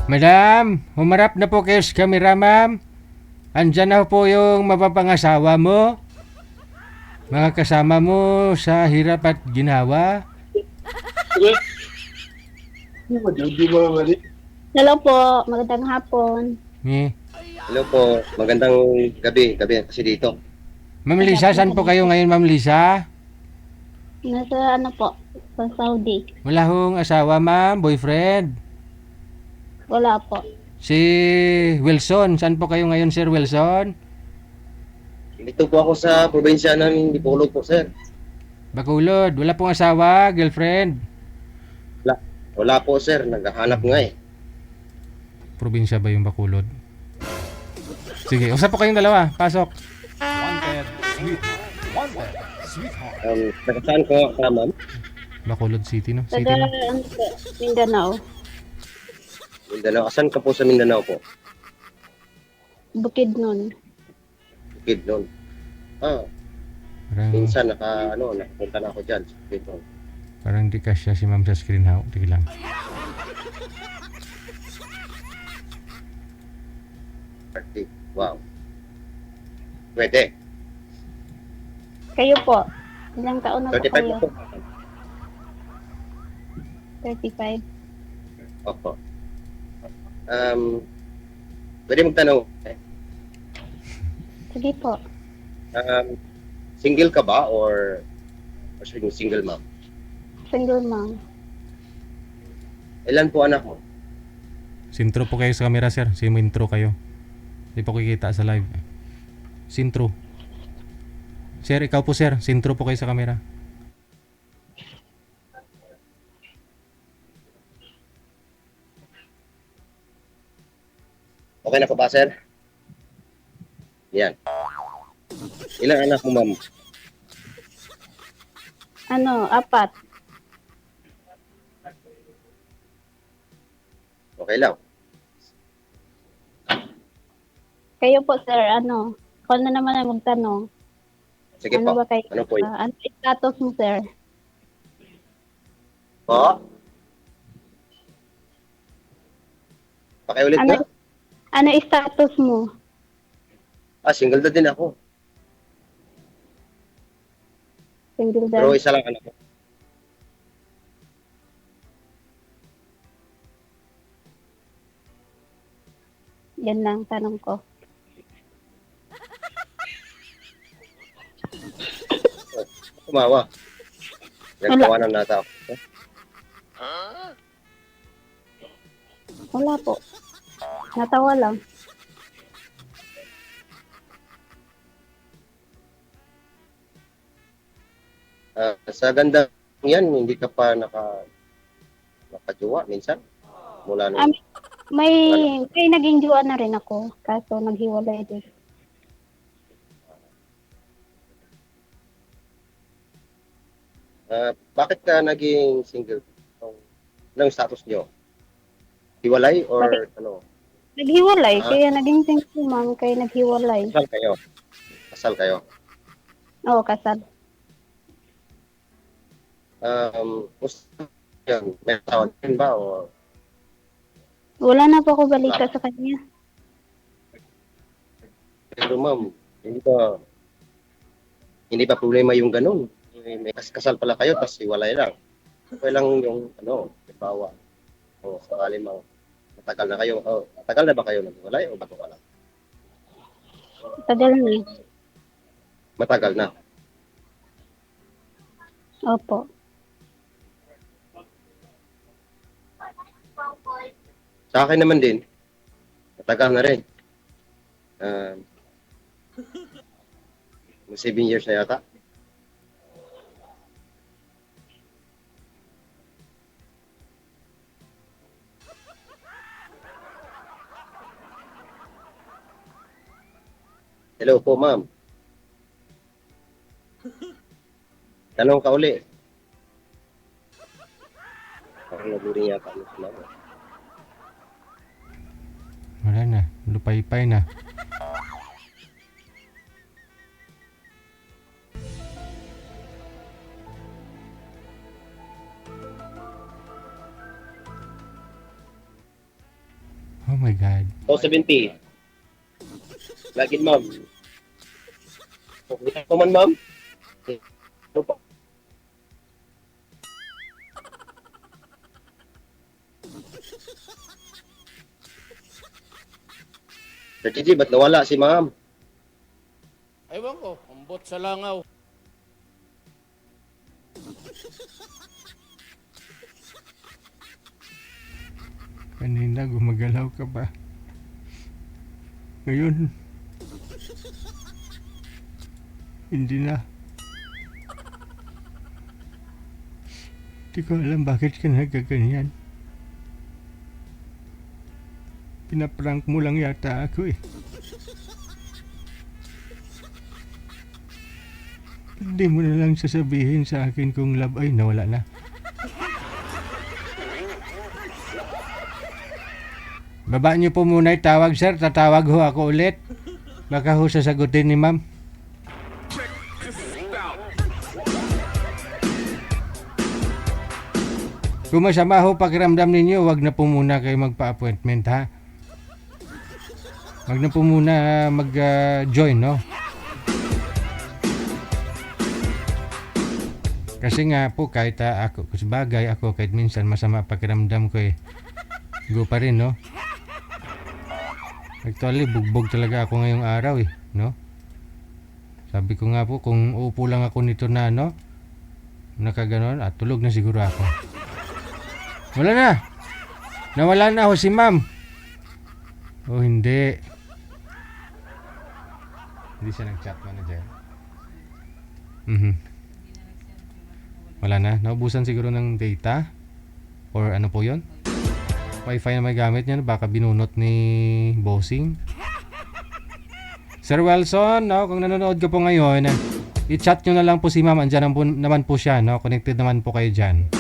Madam, humarap na po kayo sa camera, ma'am. Andyan na po yung mapapangasawa mo. Mga kasama mo sa hirap at ginawa. Hello po, magandang hapon. Eh. Hello po, magandang gabi kasi dito. Ma'am Lisa, saan po kayo ngayon, Ma'am Lisa? Nasa ano po, sa Saudi. Wala hong asawa, ma'am, boyfriend. Wala po. Si Wilson, saan po kayo ngayon, Sir Wilson? Dito po ako sa probinsya ng Dipolog po, sir. Bacolod, wala pong asawa, girlfriend. Wala po, sir. Naghahanap nga eh. Probinsya ba yung Bacolod? Sige, usap po kayong dalawa. Pasok. Nakasaan ko ka, ma'am? Bacolod City, no? City, Taga no? ano po, Mindanao. Mindanao. Asan ka po sa Mindanao po? Bukidnon. Bukid noon. Parang, Minsan nakapunta na ako dyan. Dito. parang di kasya si ma'am sa screen, ha? Tige lang. Party. Wow. Pwede. Kayo po, ilang taon na po 35 kayo? na po. 35. Opo. Pwede magtanong. Sige po. Single ka ba or single ma'am? Single mom. Ilan po anak mo? Sintro po kayo sa camera, sir. Intro kayo. Di po kikita sa live. Sintro. Sir, ikaw po, sir. Sintro po kayo sa camera. Okay na po ba, sir? Yan. Ilang anak mo, ma'am? Ano, 4. Okay lang. Kayo po sir, ano? Ako na naman ang magtanong. Sige Ano po. ba kayo? Ano po yun? Ano status mo sir? Po? Pakiulit Ano, na? ano status mo? Single na din ako. Single Pero dad? isa lang anak ko. Yan lang tanong ko. Kumawa. Nagtawanan nata ako. Wala po. Natawa lang. Sa ganda yan, hindi ka pa nakajowa minsan? Mula nung... May naging jowa na rin ako. Kaso naghiwalay din. Bakit ka naging single? Anong status nyo? Hiwalay or ano? Naghiwalay. Kaya naging single mom. Kaya naghiwalay. Kasal kayo? Kasal kayo? Oo, kasal. Gusto yan, may tawag din ba o Wala na po ako balita sa kanya. pero ma'am, hindi ba problema yung ganun? May kasal pala kayo tapos hiwalay lang. Okay lang yung halimbawa o sakali mang matagal na kayo. Matagal na ba kayo naghiwalay o bago pa lang? Tagal na. Matagal na. Opo. Sa akin naman din, matagal na rin. 7 years na yata. Hello po, ma'am. Tanong ka uli. Parang naburing yata. Wala na. Lupay-pay na. Oh my God. O 70. Lagin, ma'am. Okay po man, ma'am. Ano pa? Sir TG, ba't nawala si ma'am? Ewan ko, ambot sa langaw. Kanina gumagalaw ka pa. Ngayon, hindi na. Hindi ko alam bakit ka nagaganyan. Pinaprank mo lang yata ako eh. Hindi mo na lang sasabihin sa akin kung love ay nawala na. Baba niyo po muna itawag, sir. Tatawag ho ako ulit. Baka ho sasagutin ni ma'am. Kung masama ho pakiramdam ninyo, wag na po muna kayo magpa-appointment, ha? Wag na po muna mag-join, no? Kasi nga po, kahit ako, sabagay ako, kahit minsan masama pakiramdam ko eh. Go pa rin, no? Actually, bugbog talaga ako ngayong araw eh, no? Sabi ko nga po, kung uupo lang ako nito na, no? Nakaganon, tulog na siguro ako. Wala na! Nawala na ako si ma'am. Oh, hindi. Hindi siya nag-chat manager. Wala na. Naubusan siguro ng data. Or ano po yun? Wi-Fi na may gamit niya. Baka binunot ni Bossing. Sir Wilson, no, kung nanonood ka po ngayon, i-chat nyo na lang po si ma'am. Andyan naman po siya. No? Connected naman po kayo dyan.